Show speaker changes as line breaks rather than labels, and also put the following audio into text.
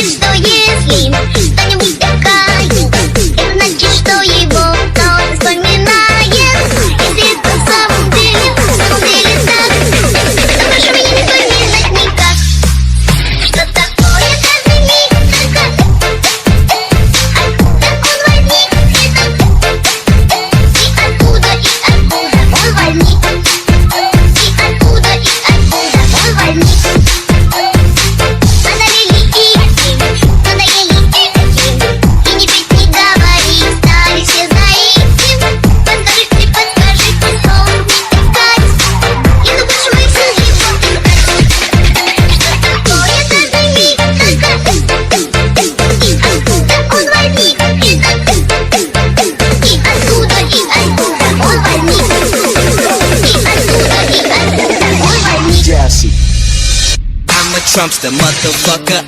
что если кто-нибудь такая, это значит, что его кто-то вспоминает. Если это на самом деле так, то прошу меня не вспоминать никак. Что такое каждый миг, откуда он возник, и откуда он возник, и откуда он возник. Надоели и таким, надоели и таким, и не петь, не говори, стали все за этим. Подскажите, что искать, и ну больше мы все его искать. Что такое каждый миг, и откуда он возник, и откуда он возник, и откуда он возник.
Jassy. I'm a Trumpster, motherfucker.